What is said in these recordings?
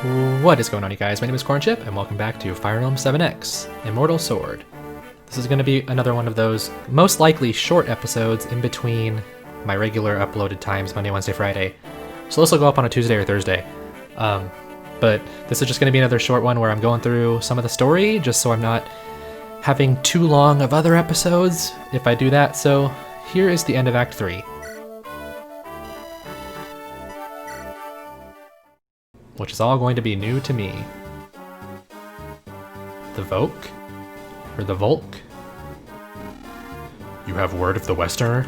What is going on, you guys? My name is Cornchip, and welcome back to Fire Emblem 7X, Immortal Sword. This is going to be another one of those, most likely short episodes in between my regular uploaded times, Monday, Wednesday, Friday. So this will go up on a Tuesday or Thursday. But this is just going to be another short one where I'm going through some of the story, just so I'm not having too long of other episodes if I do that. So here is the end of Act 3. Which is all going to be new to me. The Volk? Or the Volk? You have word of the Westerner?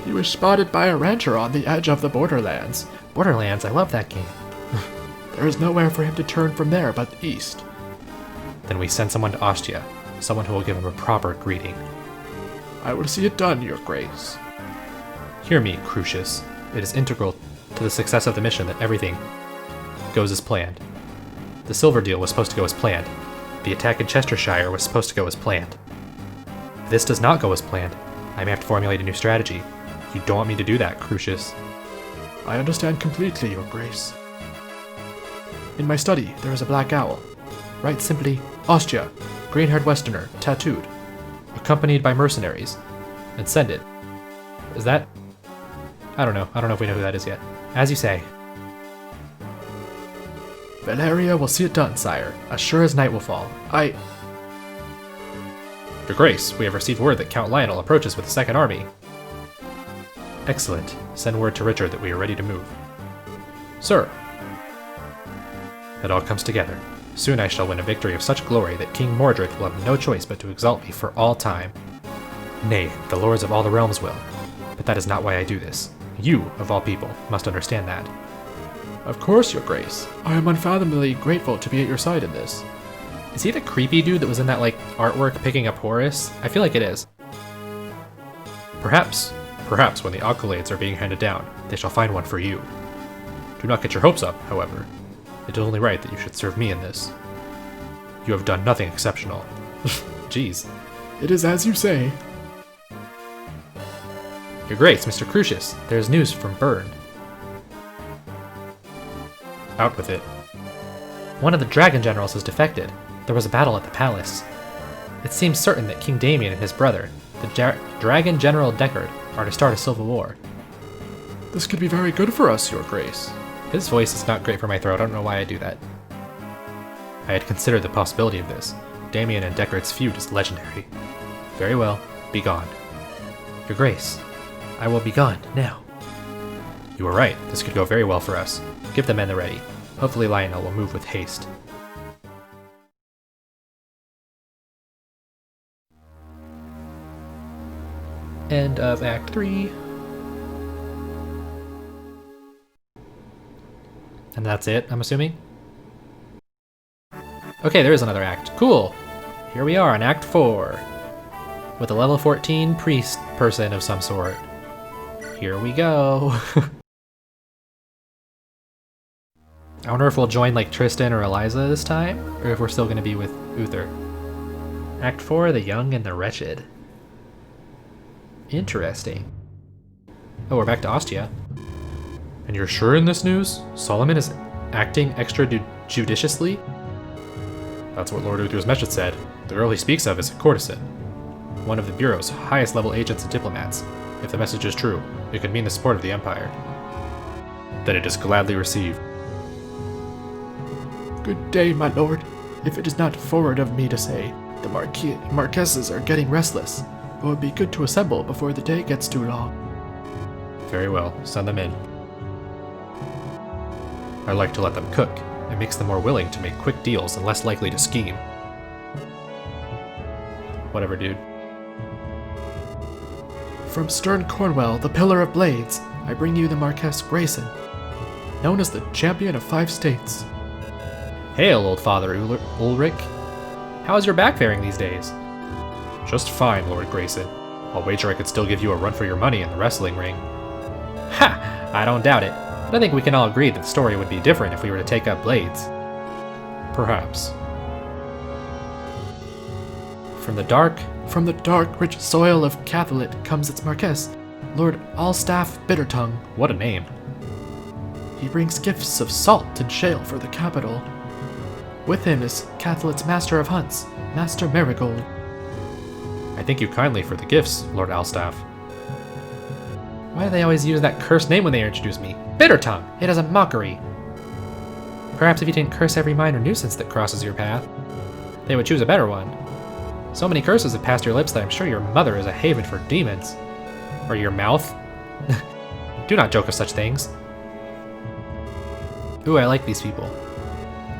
He was spotted by a rancher on the edge of the borderlands. Borderlands, I love that game. There is nowhere for him to turn from there but the east. Then we send someone to Ostia, someone who will give him a proper greeting. I will see it done, your grace. Hear me, Crucius. It is integral to the success of the mission that everything goes as planned. The silver deal was supposed to go as planned. The attack in Chestershire was supposed to go as planned. If this does not go as planned, I may have to formulate a new strategy. You don't want me to do that, Crucius. I understand completely, your grace. In my study, there is a black owl. Write simply, Ostia, green-haired Westerner, tattooed, accompanied by mercenaries, and send it. Is that... I don't know if we know who that is yet. As you say. Valeria will see it done, sire, as sure as night will fall. Your Grace, we have received word that Count Lionel approaches with the second army. Excellent. Send word to Richard that we are ready to move. Sir. It all comes together. Soon I shall win a victory of such glory that King Mordred will have no choice but to exalt me for all time. Nay, the lords of all the realms will. But that is not why I do this. You, of all people, must understand that. Of course, your grace. I am unfathomably grateful to be at your side in this. Is he the creepy dude that was in that, artwork picking up Horus? I feel like it is. Perhaps when the accolades are being handed down, they shall find one for you. Do not get your hopes up, however. It is only right that you should serve me in this. You have done nothing exceptional. Jeez. It is as you say. Your Grace, Mr. Crucius, there is news from Bern. Out with it. One of the dragon generals has defected. There was a battle at the palace. It seems certain that King Damien and his brother, the Dragon General Deckard, are to start a civil war. This could be very good for us, your grace. His voice is not great for my throat. I don't know why I do that. I had considered the possibility of this. Damien and Deckard's feud is legendary. Very well, be gone. Your Grace, I will be gone now. You were right. This could go very well for us. Give the men the ready. Hopefully Lionel will move with haste. End of Act 3. And that's it, I'm assuming? Okay, there is another act. Cool! Here we are in Act 4. With a level 14 priest person of some sort. Here we go. I wonder if we'll join Tristan or elaice this time, or if we're still going to be with Uther. Act 4, The Young and the Wretched. Interesting. Oh, we're back to Ostia. And you're sure in this news? Solomon is acting extrajudiciously? That's what Lord Uther's message said. The girl he speaks of is a courtesan. One of the Bureau's highest level agents and diplomats. If the message is true, it could mean the support of the Empire. Then it is gladly received. Good day, my lord. If it is not forward of me to say, the Marquesses are getting restless. It would be good to assemble before the day gets too long. Very well, send them in. I like to let them cook. It makes them more willing to make quick deals and less likely to scheme. Whatever, dude. From stern Cornwell, the Pillar of Blades, I bring you the Marquess Grayson, known as the Champion of 5 States. Hail, old Father Ulrich. How is your back faring these days? Just fine, Lord Grayson. I'll wager I could still give you a run for your money in the wrestling ring. Ha! I don't doubt it. But I think we can all agree that the story would be different if we were to take up Blades. Perhaps. From the dark, rich soil of Catholit comes its Marquess, Lord Allstaff Bittertongue. What a name. He brings gifts of salt and shale for the capital. With him is Catholic's Master of Hunts, Master Marigold. I thank you kindly for the gifts, Lord Alstaff. Why do they always use that cursed name when they introduce me? Bitter tongue! It is a mockery. Perhaps if you didn't curse every minor nuisance that crosses your path, they would choose a better one. So many curses have passed your lips that I'm sure your mother is a haven for demons. Or your mouth. Do not joke of such things. Ooh, I like these people.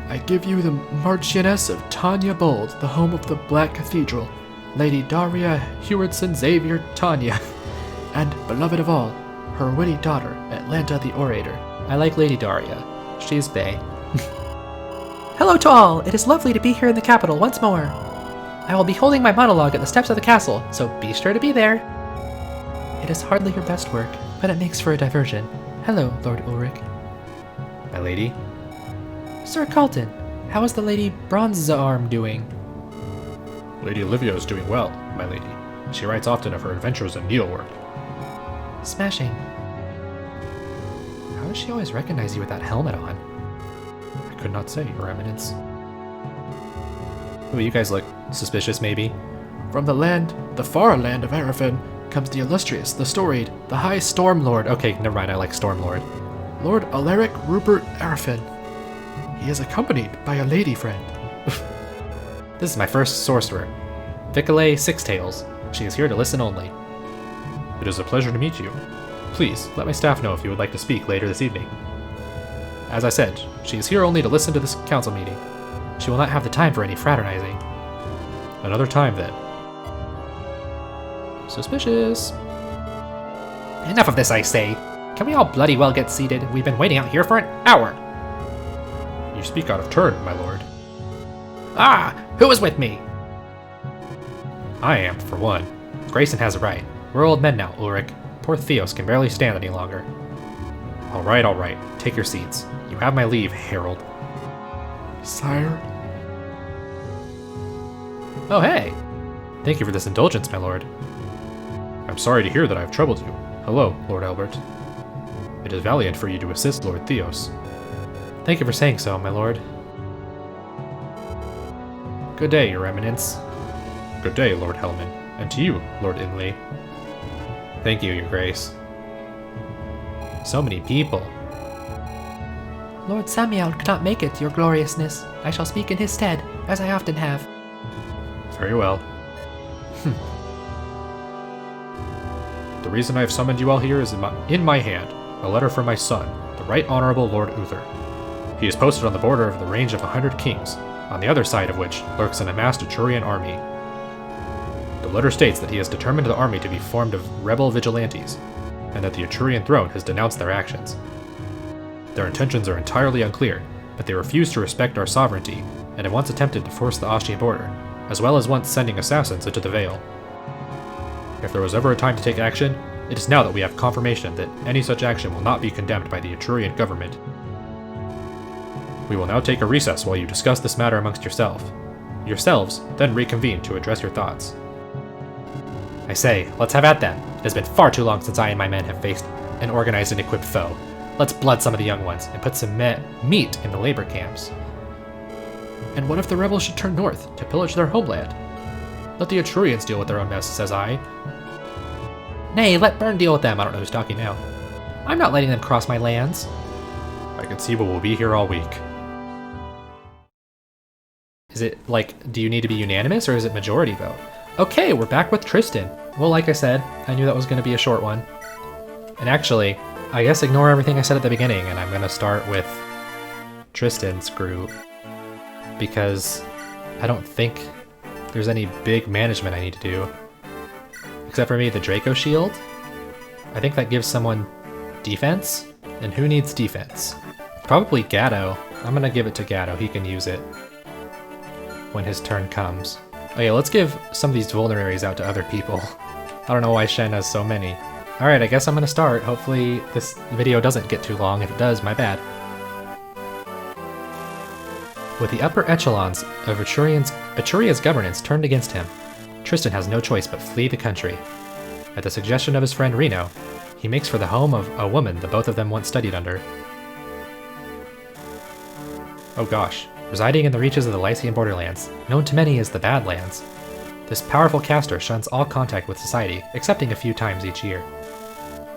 I give you the Marchioness of Tanya Bold, the home of the Black Cathedral, Lady Daria Hewardson Xavier Tanya, and, beloved of all, her witty daughter, Atlanta the Orator. I like Lady Daria. She's bae. Hello to all! It is lovely to be here in the capital once more. I will be holding my monologue at the steps of the castle, so be sure to be there. It is hardly your best work, but it makes for a diversion. Hello, Lord Ulrich. My lady? Sir Carlton, how is the Lady Bronzearm doing? Lady Olivia is doing well, my lady. She writes often of her adventures in needlework. Smashing. How does she always recognize you with that helmet on? I could not say, Your Eminence. Ooh, you guys look suspicious, maybe? From the land, the far land of Arafin, comes the illustrious, the storied, the high Stormlord. Okay, never mind, I like Stormlord. Lord Alaric Rupert Arafin. He is accompanied by a lady friend. This is my first sorcerer, Vicale Sixtails. She is here to listen only. It is a pleasure to meet you. Please, let my staff know if you would like to speak later this evening. As I said, she is here only to listen to this council meeting. She will not have the time for any fraternizing. Another time, then. Suspicious. Enough of this, I say. Can we all bloody well get seated? We've been waiting out here for an hour. You speak out of turn, my lord. Ah! Who is with me? I am, for one. Grayson has a right. We're old men now, Ulrich. Poor Theos can barely stand any longer. All right. Take your seats. You have my leave, Harold. Sire? Oh, hey! Thank you for this indulgence, my lord. I'm sorry to hear that I have troubled you. Hello, Lord Albert. It is valiant for you to assist Lord Theos. Thank you for saying so, my lord. Good day, Your Eminence. Good day, Lord Hellman. And to you, Lord Inley. Thank you, Your Grace. So many people. Lord Samuel could not make it, your gloriousness. I shall speak in his stead, as I often have. Very well. The reason I have summoned you all here is in my hand, a letter from my son, the Right Honorable Lord Uther. He is posted on the border of the Range of 100 Kings, on the other side of which lurks an amassed Etrurian army. The letter states that he has determined the army to be formed of rebel vigilantes, and that the Etrurian throne has denounced their actions. Their intentions are entirely unclear, but they refuse to respect our sovereignty, and have once attempted to force the Austrian border, as well as once sending assassins into the Vale. If there was ever a time to take action, it is now that we have confirmation that any such action will not be condemned by the Etrurian government. We will now take a recess while you discuss this matter amongst yourselves, then reconvene to address your thoughts. I say, let's have at them. It has been far too long since I and my men have faced an organized and equipped foe. Let's blood some of the young ones and put some meat in the labor camps. And what if the rebels should turn north to pillage their homeland? Let the Etrurians deal with their own mess, says I. Nay, let Byrne deal with them. I don't know who's talking now. I'm not letting them cross my lands. I can see we will be here all week. Is it like, do you need to be unanimous or is it majority vote? Okay, we're back with Tristan. Well, like I said, I knew that was going to be a short one. And actually, I guess ignore everything I said at the beginning and I'm going to start with Tristan's group. Because I don't think there's any big management I need to do. Except for maybe the Draco Shield. I think that gives someone defense. And who needs defense? Probably Gatto. I'm gonna give it to Gatto. He can use it when his turn comes. Oh yeah, let's give some of these vulneraries out to other people. I don't know why Shen has so many. Alright, I guess I'm gonna start. Hopefully this video doesn't get too long. If it does, my bad. With the upper echelons of Etruria's governance turned against him, Tristan has no choice but flee the country. At the suggestion of his friend Reno, he makes for the home of a woman the both of them once studied under. Oh gosh. Residing in the reaches of the Lycian borderlands, known to many as the Badlands, this powerful caster shuns all contact with society, excepting a few times each year.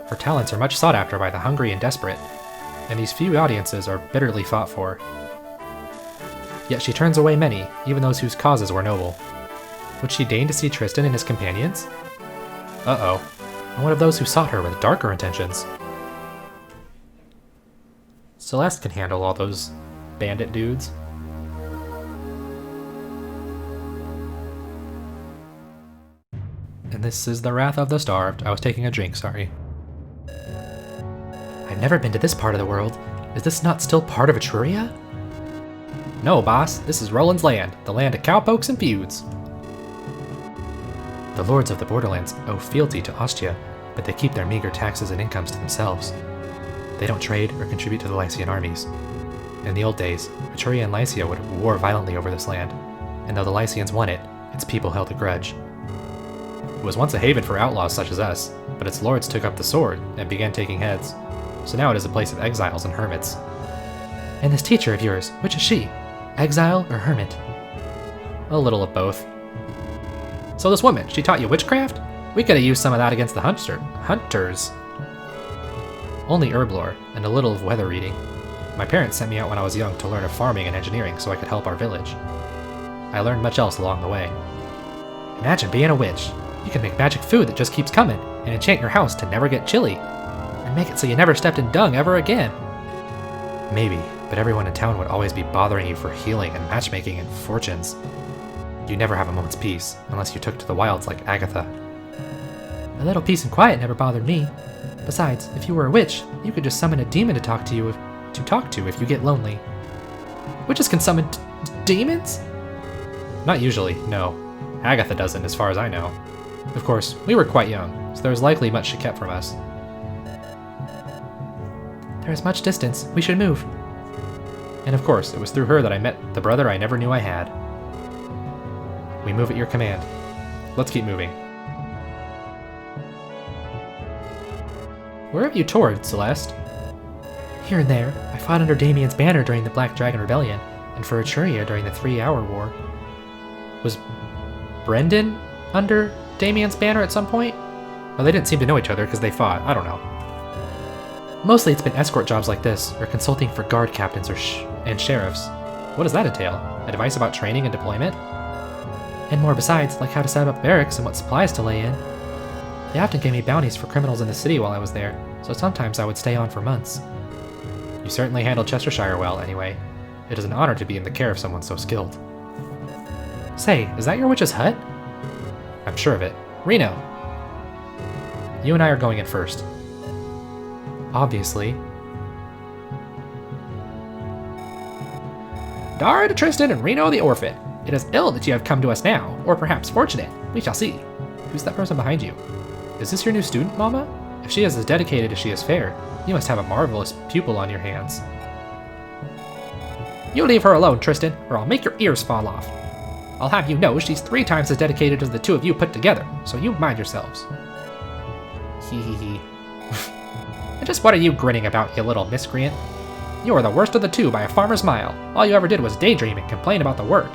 Her talents are much sought after by the hungry and desperate, and these few audiences are bitterly fought for. Yet she turns away many, even those whose causes were noble. Would she deign to see Tristan and his companions? Uh-oh. And what of those who sought her with darker intentions? Celeste can handle all those bandit dudes. And this is the Wrath of the Starved. I was taking a drink, sorry. I've never been to this part of the world. Is this not still part of Etruria? No, boss. This is Roland's land, the land of cowpokes and feuds. The lords of the borderlands owe fealty to Ostia, but they keep their meager taxes and incomes to themselves. They don't trade or contribute to the Lycian armies. In the old days, Etruria and Lycia would war violently over this land, and though the Lycians won it, its people held a grudge. It was once a haven for outlaws such as us, but its lords took up the sword and began taking heads. So now it is a place of exiles and hermits. And this teacher of yours, which is she? Exile or hermit? A little of both. So this woman, she taught you witchcraft? We could have used some of that against the hunters. Only herb lore, and a little of weather reading. My parents sent me out when I was young to learn of farming and engineering so I could help our village. I learned much else along the way. Imagine being a witch. You can make magic food that just keeps coming, and enchant your house to never get chilly, and make it so you never stepped in dung ever again. Maybe, but everyone in town would always be bothering you for healing and matchmaking and fortunes. You never have a moment's peace, unless you took to the wilds like Agatha. A little peace and quiet never bothered me. Besides, if you were a witch, you could just summon a demon to talk to if you get lonely. Witches can summon demons? Not usually, no. Agatha doesn't, as far as I know. Of course, we were quite young, so there was likely much she kept from us. There is much distance. We should move. And of course, it was through her that I met the brother I never knew I had. We move at your command. Let's keep moving. Where have you toured, Celeste? Here and there. I fought under Damien's banner during the Black Dragon Rebellion, and for Etruria during the 3-Hour War. Was Brendan under Damien's banner at some point? Well, they didn't seem to know each other because they fought. I don't know. Mostly it's been escort jobs like this, or consulting for guard captains and sheriffs. What does that entail? Advice about training and deployment? And more besides, like how to set up barracks and what supplies to lay in. They often gave me bounties for criminals in the city while I was there, so sometimes I would stay on for months. You certainly handled Chestershire well, anyway. It is an honor to be in the care of someone so skilled. Say, is that your witch's hut? I'm sure of it. Reno! You and I are going in first. Obviously. Daria to Tristan and Reno the orphan. It is ill that you have come to us now, or perhaps fortunate. We shall see. Who's that person behind you? Is this your new student, Mama? If she is as dedicated as she is fair, you must have a marvelous pupil on your hands. You leave her alone, Tristan, or I'll make your ears fall off. I'll have you know she's 3 times as dedicated as the two of you put together, so you mind yourselves. Hee hee hee. And just what are you grinning about, you little miscreant? You are the worst of the two by a farmer's mile. All you ever did was daydream and complain about the work.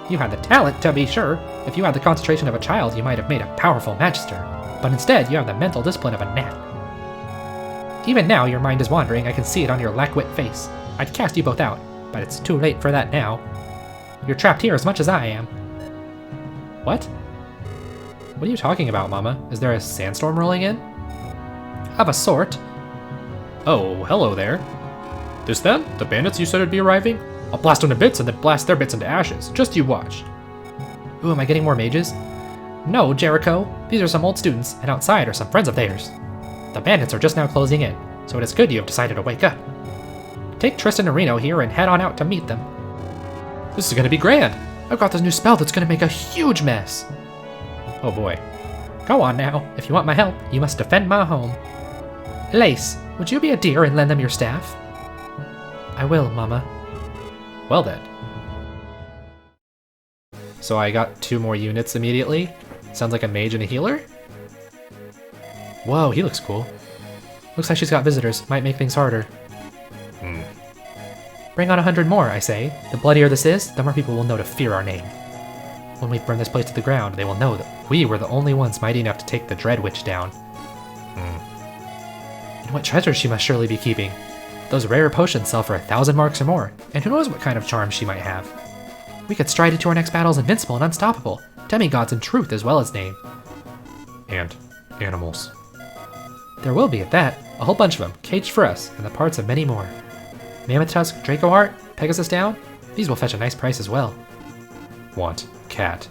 You had the talent, to be sure. If you had the concentration of a child, you might have made a powerful magister. But instead, you have the mental discipline of a gnat. Even now, your mind is wandering. I can see it on your lack-wit face. I'd cast you both out, but it's too late for that now. You're trapped here as much as I am. What? What are you talking about, Mama? Is there a sandstorm rolling in? Of a sort. Oh, hello there. This them? The bandits you said would be arriving? I'll blast them to bits and then blast their bits into ashes. Just you watch. Ooh, am I getting more mages? No, Jericho. These are some old students, and outside are some friends of theirs. The bandits are just now closing in, so it is good you have decided to wake up. Take Tristan and Reno here and head on out to meet them. This is gonna be grand. I've got this new spell that's gonna make a huge mess. Oh boy. Go on now. If you want my help, you must defend my home. Elaice, would you be a dear and lend them your staff? I will, Mama. Well then. So I got 2 more units immediately. Sounds like a mage and a healer? Whoa, he looks cool. Looks like she's got visitors. Might make things harder. Bring on 100 more, I say. The bloodier this is, the more people will know to fear our name. When we burn this place to the ground, they will know that we were the only ones mighty enough to take the Dread Witch down. And what treasures she must surely be keeping. Those rare potions sell for 1,000 marks or more, and who knows what kind of charm she might have. We could stride into our next battles invincible and unstoppable, demigods in truth as well as name. And animals. There will be, at that, a whole bunch of them, caged for us, and the parts of many more. Mammoth Tusk, Draco Heart, Pegasus Down, these will fetch a nice price as well. Want cat.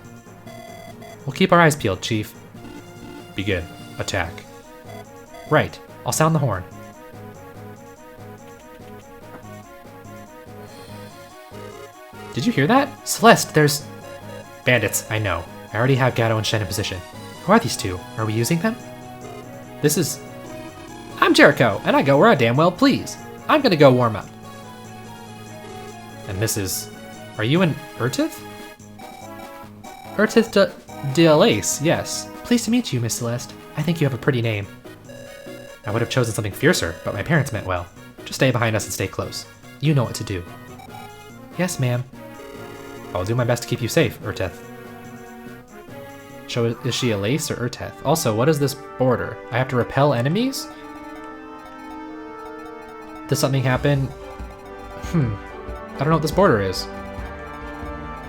We'll keep our eyes peeled, Chief. Begin. Attack. Right, I'll sound the horn. Did you hear that? Celeste, there's... Bandits, I know. I already have Gatto and Shen in position. Who are these two? Are we using them? This is... I'm Jericho, and I go where I damn well please. I'm gonna go warm up. And this is... Are you an Urtith? Urtith de Elaice, yes. Pleased to meet you, Miss Celeste. I think you have a pretty name. I would have chosen something fiercer, but my parents meant well. Just stay behind us and stay close. You know what to do. Yes, ma'am. I'll do my best to keep you safe, Urtith. So is she Elaice or Urtith? Also, what is this border? I have to repel enemies? Does something happen? I don't know what this border is.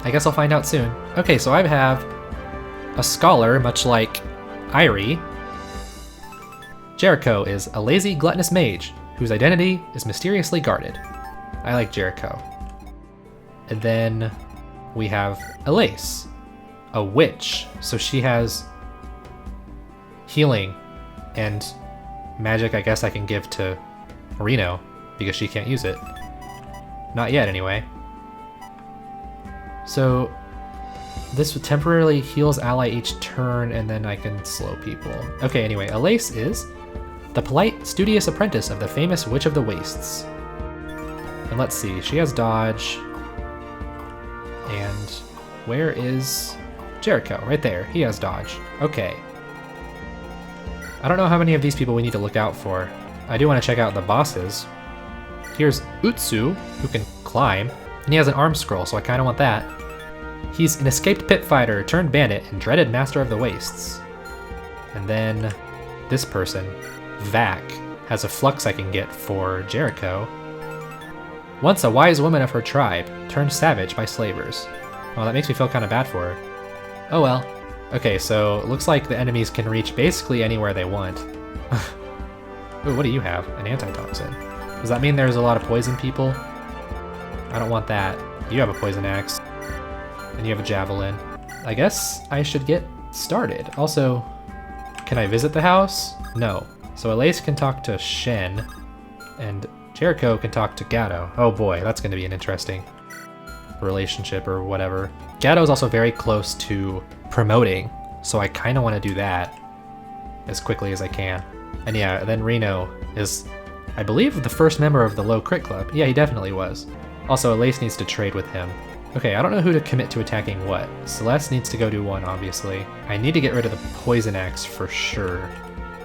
I guess I'll find out soon. Okay, so I have a scholar, much like Irie. Jericho is a lazy, gluttonous mage, whose identity is mysteriously guarded. I like Jericho. And then we have Elaice, a witch. So she has healing and magic I guess I can give to Reno, because she can't use it. Not yet, anyway. So this temporarily heals ally each turn, and then I can slow people. Okay, anyway, Elaice is the polite, studious apprentice of the famous Witch of the Wastes. And let's see, she has dodge. And where is Jericho? Right there, he has dodge. Okay. I don't know how many of these people we need to look out for. I do want to check out the bosses. Here's Utsu, who can climb, and he has an arm scroll, so I kind of want that. He's an escaped pit fighter turned bandit and dreaded master of the wastes. And then this person, Vac, has a flux I can get for Jericho. Once a wise woman of her tribe, turned savage by slavers. Oh, that makes me feel kind of bad for her. Oh well. Okay, so it looks like the enemies can reach basically anywhere they want. Ooh, what do you have? An antitoxin. Does that mean there's a lot of poison people? I don't want that. You have a poison axe. And you have a javelin. I guess I should get started. Also, can I visit the house? No. So Elaice can talk to Shen, and Jericho can talk to Gatto. Oh boy, that's going to be an interesting relationship or whatever. Gatto is also very close to promoting, so I kind of want to do that as quickly as I can. And yeah, then Reno is, I believe, the first member of the Low Crit Club. Yeah, he definitely was. Also, Elaice needs to trade with him. Okay, I don't know who to commit to attacking what. Celeste needs to go do one, obviously. I need to get rid of the poison axe for sure.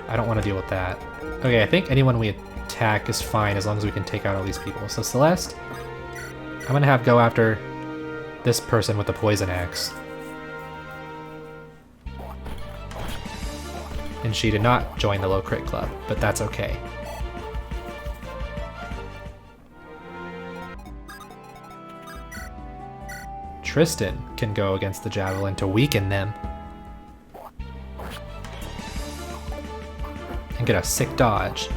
I don't want to deal with that. Okay, I think anyone we attack is fine as long as we can take out all these people. So Celeste, I'm gonna have go after this person with the poison axe. And she did not join the Low Crit Club, but that's okay. Tristan can go against the javelin to weaken them. And get a sick dodge.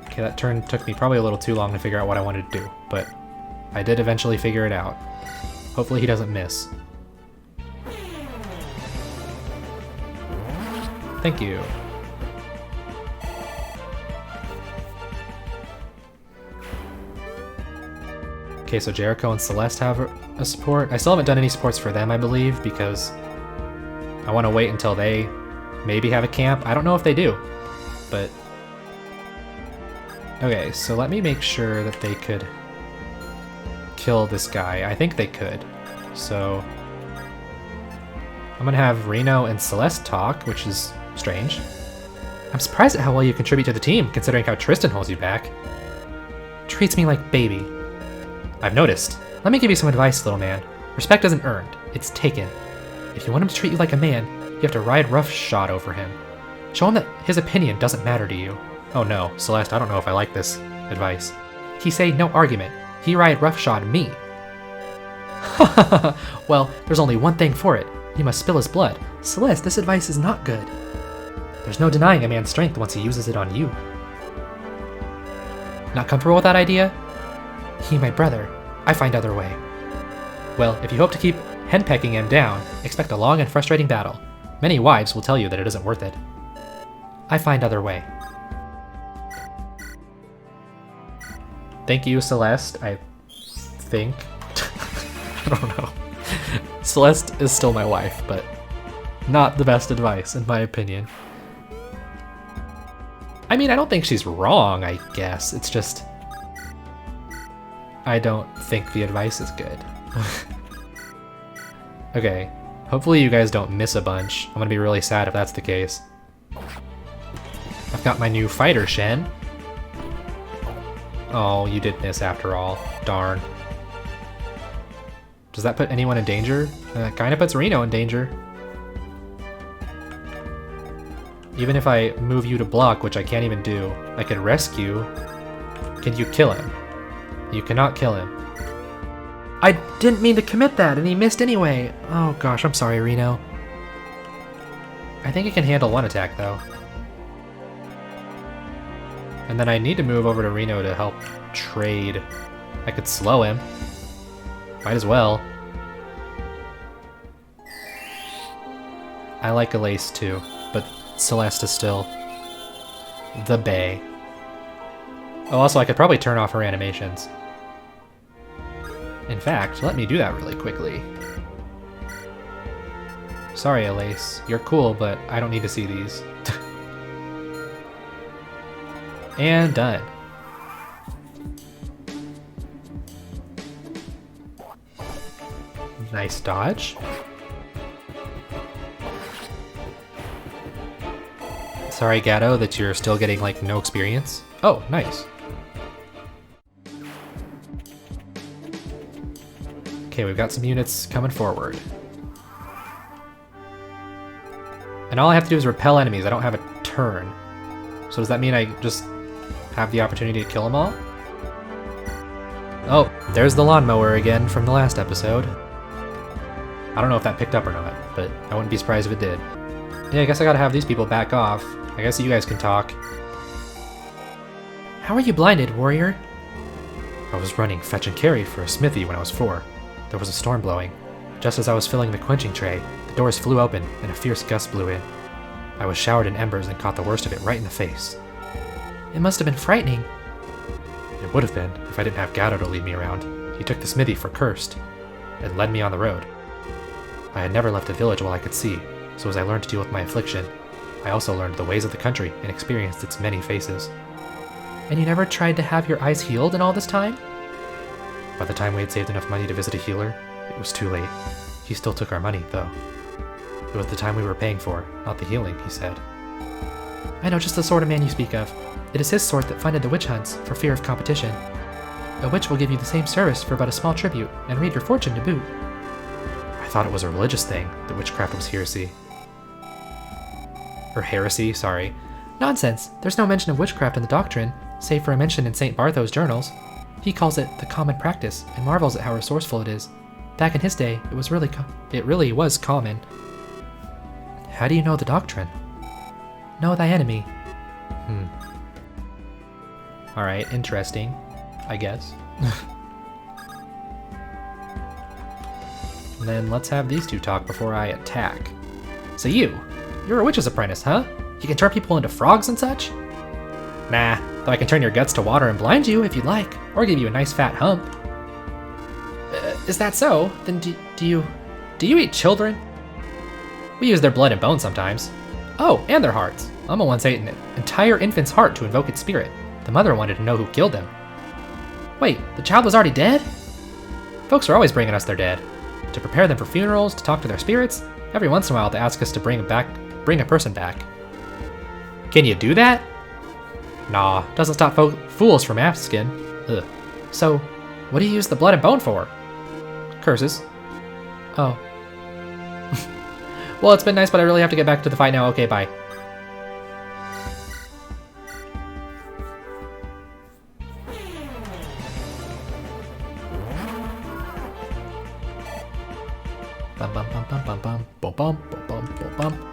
Okay, that turn took me probably a little too long to figure out what I wanted to do, but I did eventually figure it out. Hopefully he doesn't miss. Thank you. Okay, so Jericho and Celeste have a support. I still haven't done any supports for them, I believe, because I want to wait until they maybe have a camp. I don't know if they do, but... Okay, so let me make sure that they could kill this guy. I think they could. So I'm gonna have Reno and Celeste talk, which is strange. I'm surprised at how well you contribute to the team, considering how Tristan holds you back. Treats me like baby. I've noticed. Let me give you some advice, little man. Respect isn't earned, it's taken. If you want him to treat you like a man, you have to ride roughshod over him. Show him that his opinion doesn't matter to you. Oh no, Celeste, I don't know if I like this advice. He say no argument. He ride roughshod me. Well, there's only one thing for it. You must spill his blood. Celeste, this advice is not good. There's no denying a man's strength once he uses it on you. Not comfortable with that idea? He my brother. I find other way. Well, if you hope to keep henpecking him down, expect a long and frustrating battle. Many wives will tell you that it isn't worth it. I find other way. Thank you, Celeste, I think. I don't know. Celeste is still my wife, but not the best advice, in my opinion. I mean, I don't think she's wrong, I guess. It's just... I don't think the advice is good. Okay, hopefully you guys don't miss a bunch. I'm gonna be really sad if that's the case. I've got my new fighter, Shen. Oh, you did miss after all. Darn. Does that put anyone in danger? It kinda puts Reno in danger. Even if I move you to block, which I can't even do, I could rescue. Can you kill him? You cannot kill him. I didn't mean to commit that, and he missed anyway. Oh gosh, I'm sorry, Reno. I think he can handle one attack, though. And then I need to move over to Reno to help trade. I could slow him. Might as well. I like Elaice too, but Celeste is still the bae. Oh, also I could probably turn off her animations. In fact, let me do that really quickly. Sorry, Elaice. You're cool, but I don't need to see these. And done. Nice dodge. Sorry, Gatto, that you're still getting, like, no experience. Oh, nice. Okay, we've got some units coming forward. And all I have to do is repel enemies. I don't have a turn. So does that mean I just have the opportunity to kill them all? Oh, there's the lawnmower again from the last episode. I don't know if that picked up or not, but I wouldn't be surprised if it did. Yeah, I guess I gotta have these people back off. I guess you guys can talk. How are you blinded, warrior? I was running fetch and carry for a smithy when I was 4. There was a storm blowing. Just as I was filling the quenching tray, the doors flew open and a fierce gust blew in. I was showered in embers and caught the worst of it right in the face. It must have been frightening. It would have been if I didn't have Gatto to lead me around. He took the smithy for cursed and led me on the road. I had never left a village while I could see, so as I learned to deal with my affliction, I also learned the ways of the country and experienced its many faces. And you never tried to have your eyes healed in all this time? By the time we had saved enough money to visit a healer, it was too late. He still took our money, though. It was the time we were paying for, not the healing, he said. I know just the sort of man you speak of. It is his sort that funded the witch hunts, for fear of competition. A witch will give you the same service for but a small tribute, and read your fortune to boot. I thought it was a religious thing, that witchcraft was heresy. Or heresy, sorry. Nonsense. There's no mention of witchcraft in the doctrine, save for a mention in St. Bartholo's journals. He calls it the common practice, and marvels at how resourceful it is. Back in his day, it really was common. How do you know the doctrine? Know thy enemy. Alright, interesting, I guess. And then let's have these two talk before I attack. So you're a witch's apprentice, huh? You can turn people into frogs and such? Nah, though I can turn your guts to water and blind you if you'd like, or give you a nice fat hump. Is that so? Then do you eat children? We use their blood and bones sometimes. Oh, and their hearts. Mama once ate an entire infant's heart to invoke its spirit. The mother wanted to know who killed him. Wait, the child was already dead? Folks are always bringing us their dead. To prepare them for funerals, to talk to their spirits, every once in a while they ask us to bring a person back. Can you do that? Nah, doesn't stop fools from asking. Ugh. So, what do you use the blood and bone for? Curses. Oh. Well, it's been nice, but I really have to get back to the fight now. Okay, bye. Bum bum bum bum bum bum bum bum bum bum bum.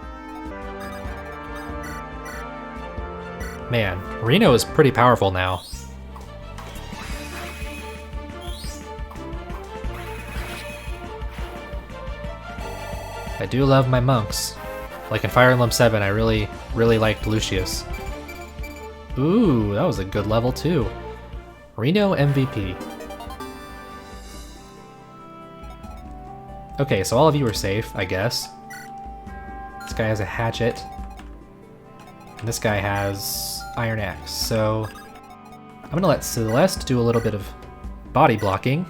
Man, Reno is pretty powerful now. I do love my monks. Like in Fire Emblem 7, I really liked Lucius. Ooh, that was a good level too. Reno MVP. Okay, so all of you are safe, I guess. This guy has a hatchet. And this guy has iron axe. So I'm gonna let Celeste do a little bit of body blocking.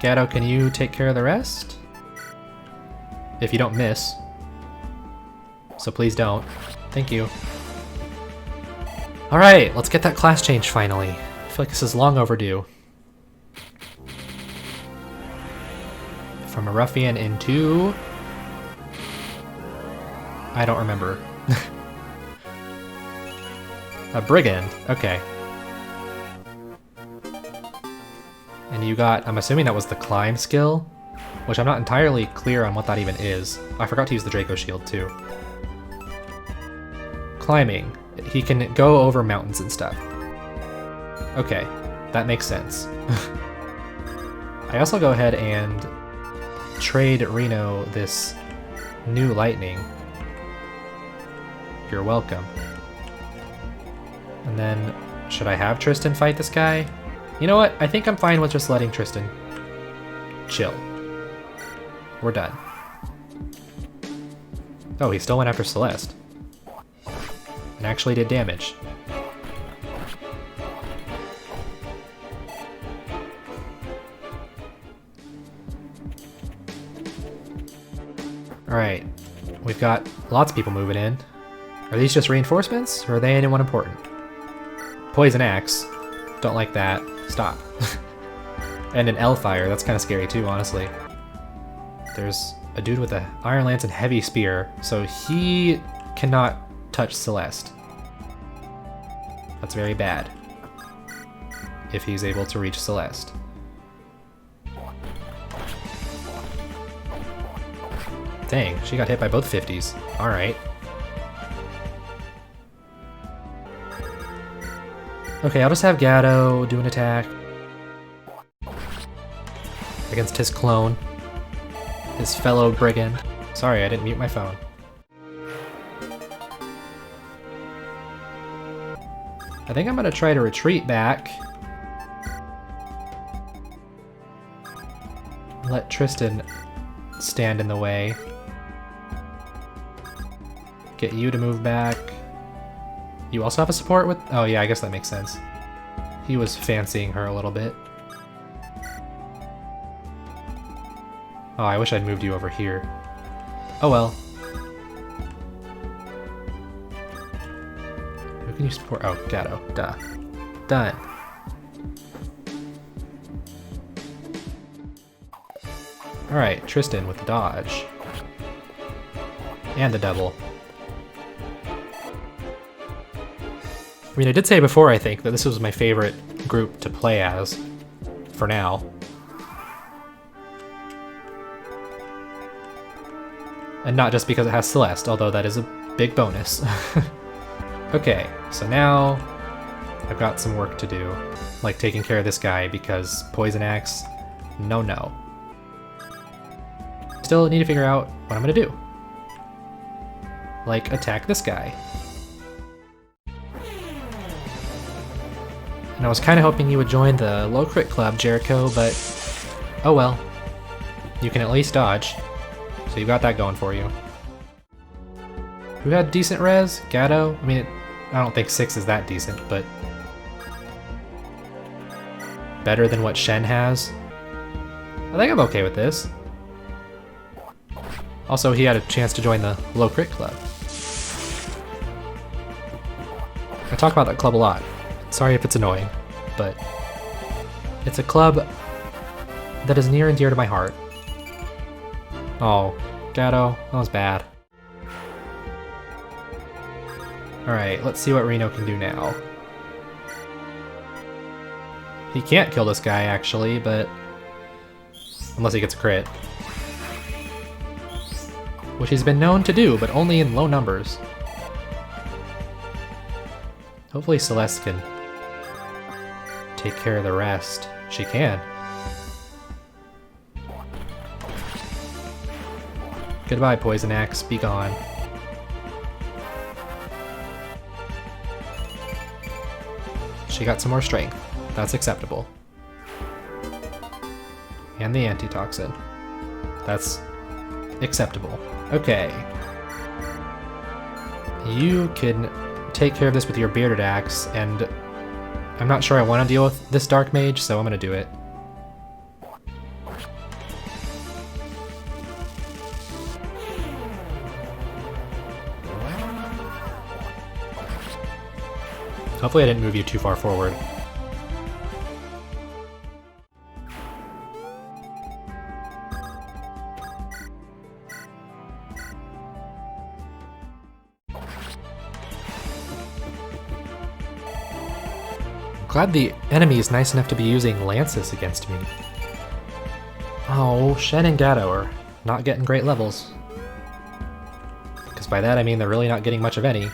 Gatto, can you take care of the rest? If you don't miss. So please don't. Thank you. Alright, let's get that class change finally. I feel like this is long overdue. From a ruffian into... I don't remember. A brigand, okay. And you got, I'm assuming that was the climb skill, which I'm not entirely clear on what that even is. I forgot to use the Draco shield too. Climbing. He can go over mountains and stuff. Okay, that makes sense. I also go ahead and trade Reno this new lightning. You're welcome. And then, should I have Tristan fight this guy? You know what? I think I'm fine with just letting Tristan chill. We're done. Oh, he still went after Celeste. And actually did damage. Alright. We've got lots of people moving in. Are these just reinforcements, or are they anyone important? Poison axe. Don't like that. Stop. And an L-fire. That's kind of scary too, honestly. There's a dude with an iron lance and heavy spear, so he cannot touch Celeste. That's very bad. If he's able to reach Celeste. Dang, she got hit by both 50s. Alright. Okay, I'll just have Gatto do an attack. Against his clone. His fellow brigand. Sorry, I didn't mute my phone. I think I'm gonna try to retreat back. Let Tristan stand in the way. Get you to move back. You also have a support with... Oh yeah, I guess that makes sense. He was fancying her a little bit. Oh, I wish I'd moved you over here. Oh well. Who can you support? Oh, Gatto. Duh. Done. Alright, Tristan with the dodge. And the double. I mean, I did say before, I think, that this was my favorite group to play as. For now. And not just because it has Celeste, although that is a big bonus. Okay, so now I've got some work to do. Like taking care of this guy, because Poison Axe, no. Still need to figure out what I'm gonna do. Like, attack this guy. And I was kind of hoping you would join the low crit club, Jericho, but oh well. You can at least dodge, so you've got that going for you. Who had decent res? Gatto? I mean, I don't think 6 is that decent, but... better than what Shen has. I think I'm okay with this. Also, he had a chance to join the low crit club. I talk about that club a lot. Sorry if it's annoying, but it's a club that is near and dear to my heart. Oh, Gatto, that was bad. Alright, let's see what Reno can do now. He can't kill this guy, actually, but... unless he gets a crit. Which he's been known to do, but only in low numbers. Hopefully Celeste can take care of the rest. She can. Goodbye, Poison Axe. Be gone. She got some more strength. That's acceptable. And the antitoxin. That's acceptable. Okay. You can take care of this with your bearded axe, and I'm not sure I want to deal with this dark mage, so I'm gonna do it. Hopefully I didn't move you too far forward. Glad the enemy is nice enough to be using lances against me. Oh, Shen and Gatto are not getting great levels. Because by that I mean they're really not getting much of any.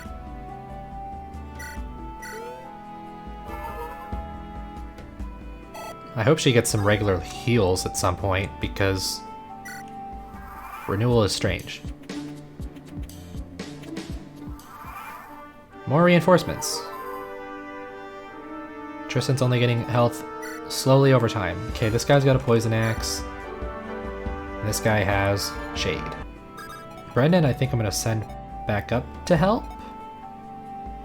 I hope she gets some regular heals at some point, because renewal is strange. More reinforcements. Tristan's only getting health slowly over time. Okay, this guy's got a poison axe. And this guy has shade. Brendan, I think I'm gonna send back up to help.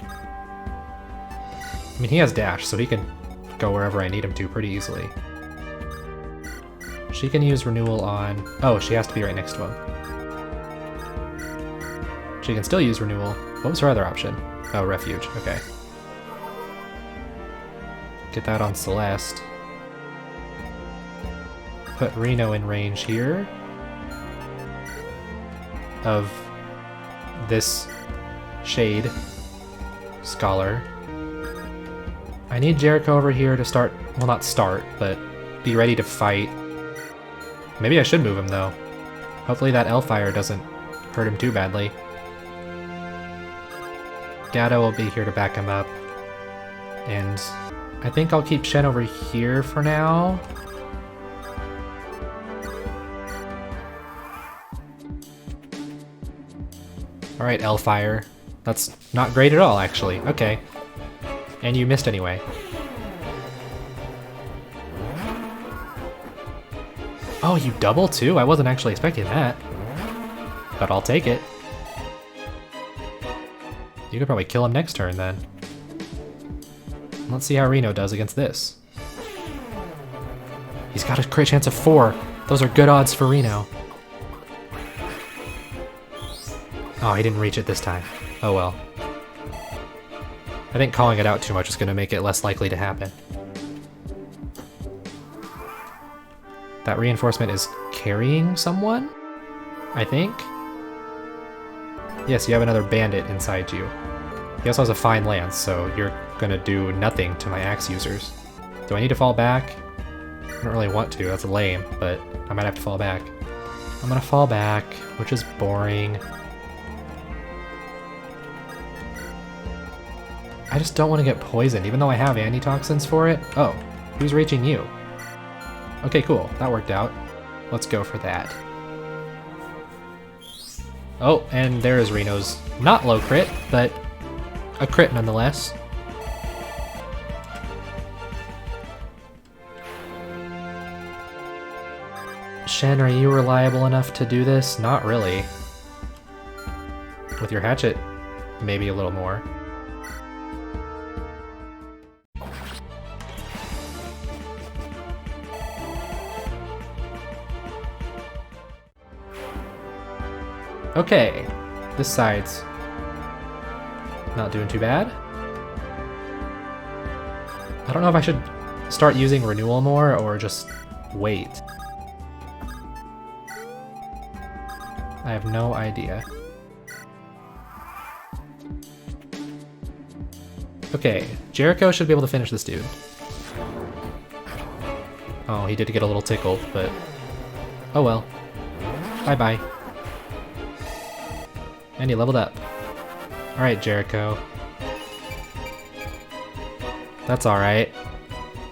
I mean, he has dash, so he can go wherever I need him to pretty easily. She can use renewal on... oh, she has to be right next to him. She can still use renewal. What was her other option? Oh, refuge. Okay. Get that on Celeste. Put Reno in range here of this shade scholar. I need Jericho over here to start, well, not start, but be ready to fight. Maybe I should move him though. Hopefully that Elfire doesn't hurt him too badly. Gatto will be here to back him up. And I think I'll keep Shen over here for now. Alright, Elfire. That's not great at all, actually. Okay. And you missed anyway. Oh, you double too? I wasn't actually expecting that. But I'll take it. You could probably kill him next turn then. Let's see how Reno does against this. He's got a crit chance of 4. Those are good odds for Reno. Oh, he didn't reach it this time. Oh well. I think calling it out too much is going to make it less likely to happen. That reinforcement is carrying someone, I think? Yes, you have another bandit inside you. He also has a fine lance, so you're going to do nothing to my axe users. Do I need to fall back? I don't really want to, that's lame, but I might have to fall back. I'm going to fall back, which is boring. I just don't want to get poisoned, even though I have antitoxins for it. Oh, who's reaching you? Okay, cool. That worked out. Let's go for that. Oh, and there is Reno's not low crit, but a crit nonetheless. Shen, are you reliable enough to do this? Not really. With your hatchet, maybe a little more. Okay, this side's not doing too bad. I don't know if I should start using renewal more or just wait. I have no idea. Okay, Jericho should be able to finish this dude. Oh, he did get a little tickled, but oh well. Bye-bye. And he leveled up. Alright, Jericho. That's alright.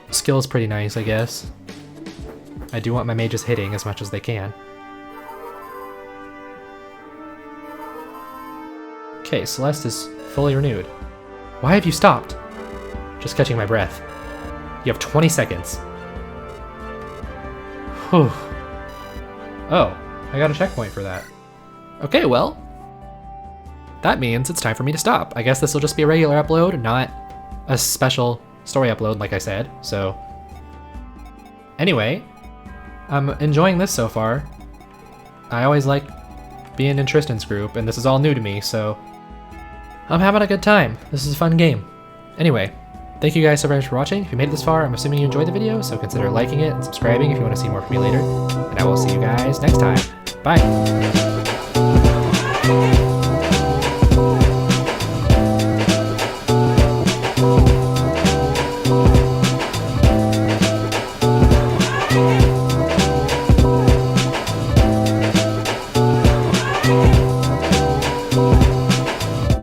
Skill is pretty nice, I guess. I do want my mages hitting as much as they can. Okay, Celeste is fully renewed. Why have you stopped? Just catching my breath. You have 20 seconds. Whew. Oh, I got a checkpoint for that. Okay, well, that means it's time for me to stop. I guess this will just be a regular upload, not a special story upload like I said, so. Anyway, I'm enjoying this so far. I always like being in Tristan's group, and this is all new to me, so I'm having a good time. This is a fun game. Anyway, thank you guys so very much for watching. If you made it this far, I'm assuming you enjoyed the video, so consider liking it and subscribing if you want to see more from me later. And I will see you guys next time. Bye!